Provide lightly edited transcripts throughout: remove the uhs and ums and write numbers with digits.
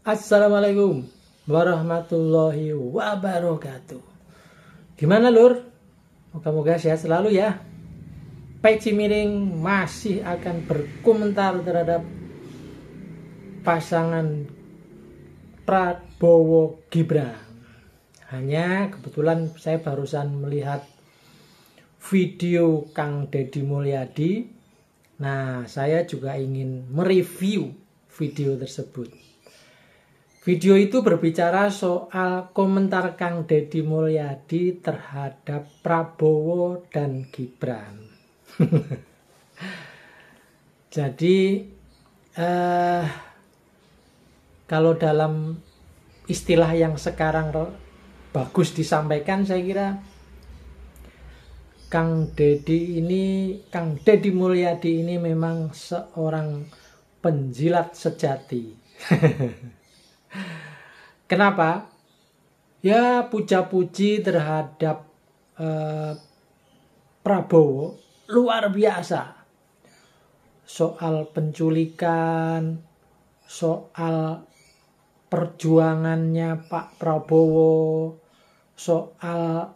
Assalamualaikum warahmatullahi wabarakatuh. Gimana lur? Moga-moga sehat selalu ya. Peci Miring masih akan berkomentar terhadap pasangan Prabowo Gibran. Hanya kebetulan saya barusan melihat video Kang Deddy Mulyadi. Nah, saya juga ingin mereview video tersebut. Video itu berbicara soal komentar Kang Deddy Mulyadi terhadap Prabowo dan Gibran. Jadi kalau dalam istilah yang sekarang bagus disampaikan, saya kira Kang Deddy Mulyadi ini memang seorang penjilat sejati. Kenapa? Ya, puja-puji terhadap Prabowo luar biasa. Soal penculikan, soal perjuangannya Pak Prabowo, soal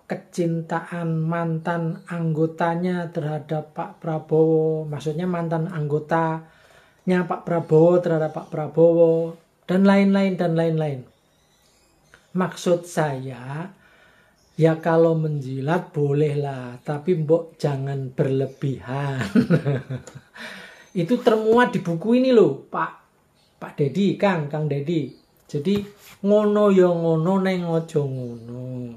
kecintaan mantan anggotanya terhadap Pak Prabowo, maksudnya mantan anggotanya Pak Prabowo terhadap Pak Prabowo, dan lain-lain. Maksud saya, ya kalau menjilat bolehlah, tapi mbok jangan berlebihan. Itu termuat di buku ini loh, Pak Deddy, Kang Deddy. Jadi ngono ya ngono, neng ojo ngono.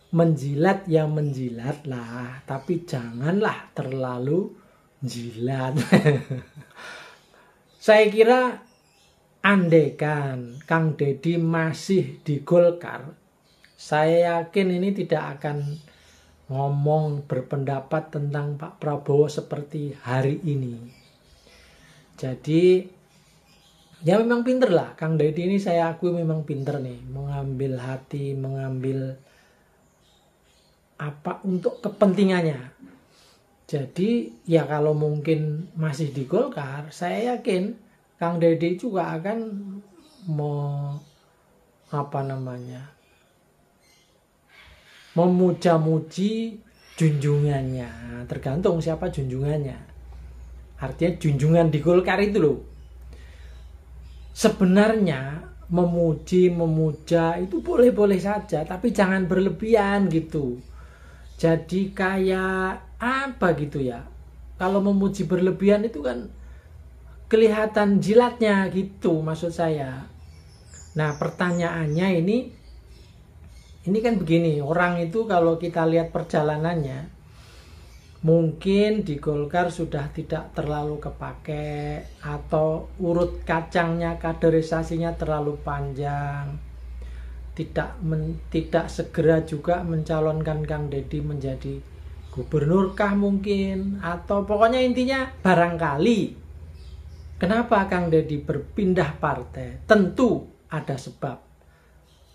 Menjilat ya menjilat lah, tapi janganlah terlalu jilat. Saya kira andaikan Kang Deddy masih di Golkar, saya yakin ini tidak akan ngomong berpendapat tentang Pak Prabowo seperti hari ini. Jadi ya memang pinter lah, Kang Deddy ini saya akui memang pinter nih, mengambil hati, mengambil apa untuk kepentingannya. Jadi ya kalau mungkin masih di Golkar, saya yakin Kang Deddy juga akan memuja-muji junjungannya. Tergantung siapa junjungannya. Artinya junjungan di Golkar itu loh. Sebenarnya memuja itu boleh-boleh saja, tapi jangan berlebihan gitu. Jadi kayak apa gitu ya. Kalau memuji berlebihan itu kan kelihatan jilatnya gitu maksud saya. Nah, pertanyaannya ini kan begini, orang itu kalau kita lihat perjalanannya mungkin di Golkar sudah tidak terlalu kepake, atau urut kacangnya, kaderisasinya terlalu panjang, tidak segera juga mencalonkan Kang Deddy menjadi gubernurkah mungkin, atau pokoknya intinya barangkali kenapa Kang Deddy berpindah partai? Tentu ada sebab.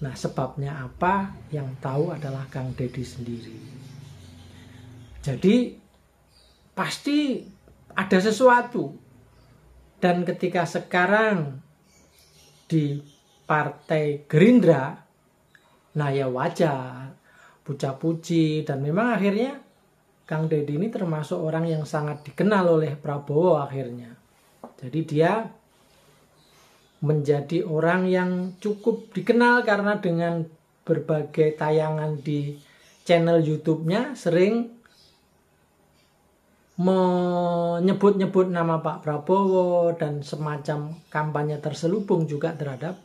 Nah, sebabnya apa? Yang tahu adalah Kang Deddy sendiri. Jadi pasti ada sesuatu. Dan ketika sekarang di Partai Gerindra, nah ya wajar, puja-puji, dan memang akhirnya Kang Deddy ini termasuk orang yang sangat dikenal oleh Prabowo akhirnya. Jadi dia menjadi orang yang cukup dikenal karena dengan berbagai tayangan di channel YouTube-nya sering menyebut-nyebut nama Pak Prabowo dan semacam kampanye terselubung juga terhadap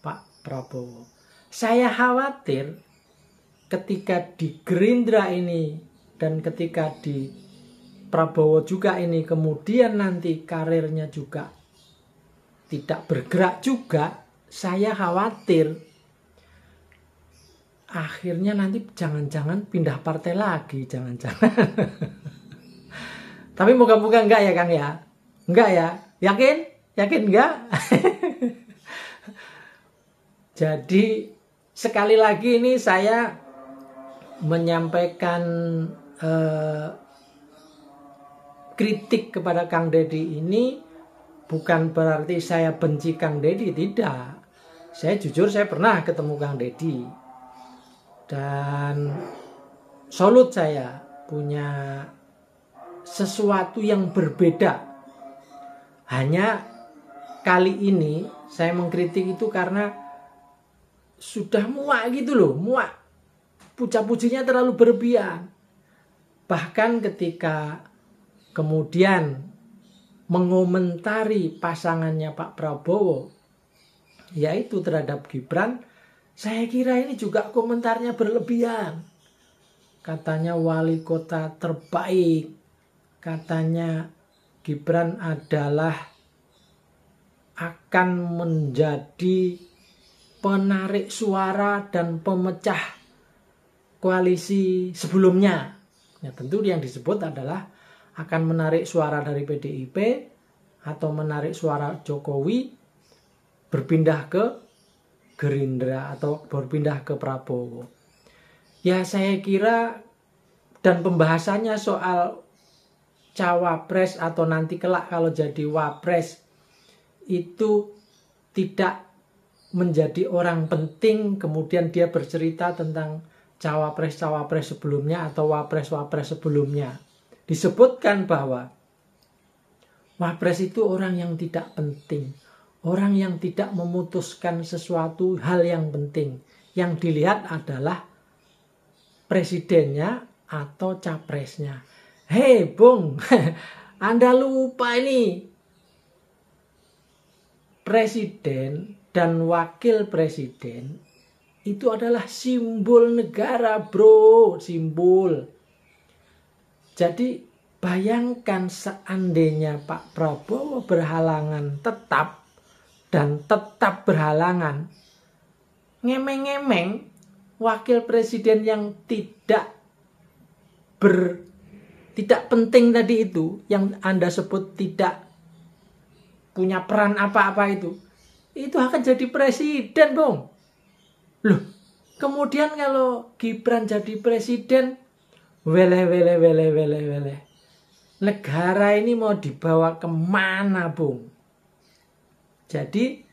Pak Prabowo. Saya khawatir ketika di Gerindra ini dan ketika di Prabowo juga ini kemudian nanti karirnya juga tidak bergerak juga, saya khawatir akhirnya nanti jangan-jangan pindah partai lagi, jangan-jangan. Tapi moga-moga enggak ya Kang ya? Enggak ya? Yakin? Yakin enggak? Jadi sekali lagi ini saya menyampaikan kritik kepada Kang Deddy ini bukan berarti saya benci Kang Deddy, tidak. Saya jujur, saya pernah ketemu Kang Deddy. Dan salut, saya punya sesuatu yang berbeda. Hanya kali ini saya mengkritik itu karena sudah muak gitu loh, muak. Puja-pujinya terlalu berlebihan. Bahkan ketika kemudian mengomentari pasangannya Pak Prabowo, yaitu terhadap Gibran, saya kira ini juga komentarnya berlebihan. Katanya wali kota terbaik, katanya Gibran adalah akan menjadi penarik suara dan pemecah koalisi sebelumnya. Ya, tentu yang disebut adalah akan menarik suara dari PDIP atau menarik suara Jokowi berpindah ke Gerindra atau berpindah ke Prabowo. Ya, saya kira, dan pembahasannya soal cawapres atau nanti kelak kalau jadi wapres itu tidak menjadi orang penting. Kemudian dia bercerita tentang cawapres-cawapres sebelumnya atau wapres-wapres sebelumnya. Disebutkan bahwa wapres itu orang yang tidak penting, orang yang tidak memutuskan sesuatu hal yang penting. Yang dilihat adalah presidennya atau capresnya. Hei Bung, Anda lupa ini. Presiden dan wakil presiden itu adalah simbol negara, bro, simbol. Jadi bayangkan seandainya Pak Prabowo berhalangan tetap dan tetap berhalangan, ngemeng-ngemeng wakil presiden yang tidak penting tadi itu, yang Anda sebut tidak punya peran apa-apa itu akan jadi presiden, Bung. Loh, kemudian kalau Gibran jadi presiden, weleh. Negara ini mau dibawa kemana, Bung? Jadi,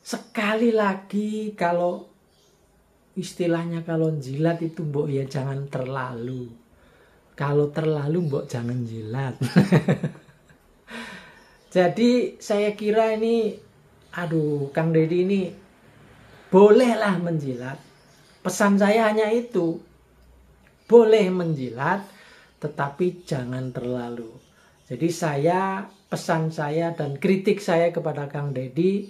sekali lagi kalau istilahnya kalau jilat itu mbok ya jangan terlalu. Kalau terlalu mbok jangan jilat. Jadi saya kira ini, Kang Deddy ini bolehlah menjilat. Pesan saya hanya itu. Boleh menjilat, tetapi jangan terlalu. Jadi pesan saya dan kritik saya kepada Kang Deddy,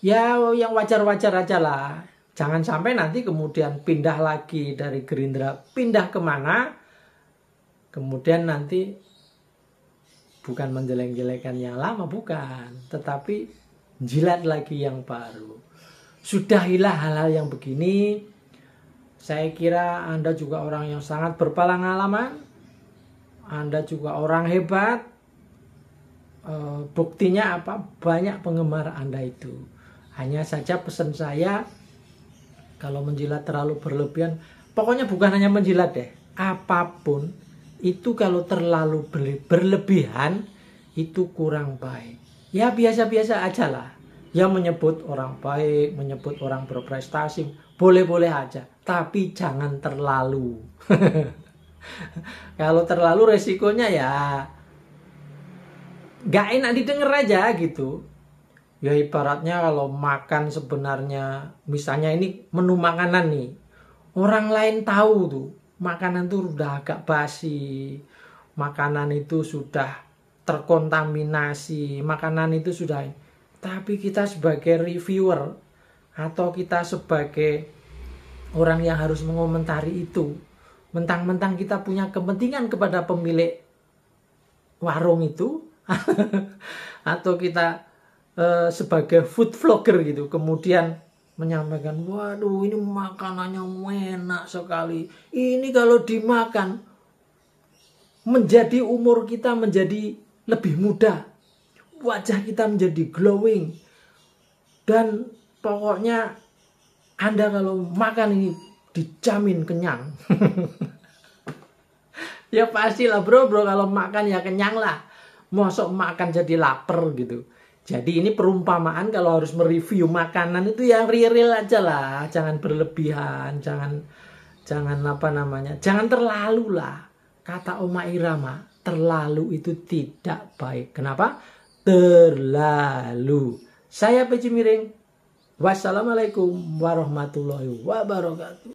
ya yang wajar-wajar aja lah. Jangan sampai nanti kemudian pindah lagi dari Gerindra, pindah kemana, kemudian nanti bukan menjelek-jelekan yang lama, bukan. Tetapi jilat lagi yang baru. Sudahilah hal-hal yang begini. Saya kira Anda juga orang yang sangat berpengalaman. Anda juga orang hebat. Buktinya apa? Banyak penggemar Anda itu. Hanya saja pesan saya, kalau menjilat terlalu berlebihan, pokoknya bukan hanya menjilat deh. Apapun itu kalau terlalu berlebihan itu kurang baik. Ya biasa-biasa aja lah. Ya menyebut orang baik, menyebut orang berprestasi, boleh-boleh aja. Tapi jangan terlalu. Kalau terlalu resikonya ya gak enak didengar aja gitu. Ya ibaratnya kalau makan sebenarnya, misalnya ini menu makanan nih, orang lain tahu tuh makanan tuh udah agak basi, makanan itu sudah terkontaminasi, makanan itu sudah, tapi kita sebagai reviewer atau kita sebagai orang yang harus mengomentari itu, mentang-mentang kita punya kepentingan kepada pemilik warung itu atau kita sebagai food vlogger gitu, kemudian menyampaikan, waduh ini makanannya enak sekali, ini kalau dimakan menjadi umur kita menjadi lebih muda, wajah kita menjadi glowing, dan pokoknya Anda kalau makan ini dijamin kenyang. Ya pastilah bro, kalau makan ya kenyang lah. Mosok emak akan jadi lapar gitu. Jadi ini perumpamaan kalau harus mereview makanan itu yang real aja lah, jangan berlebihan, jangan apa namanya, jangan terlalu lah. Kata Oma Irama, terlalu itu tidak baik. Kenapa? Terlalu. Saya Peci Miring. Wassalamualaikum warahmatullahi wabarakatuh.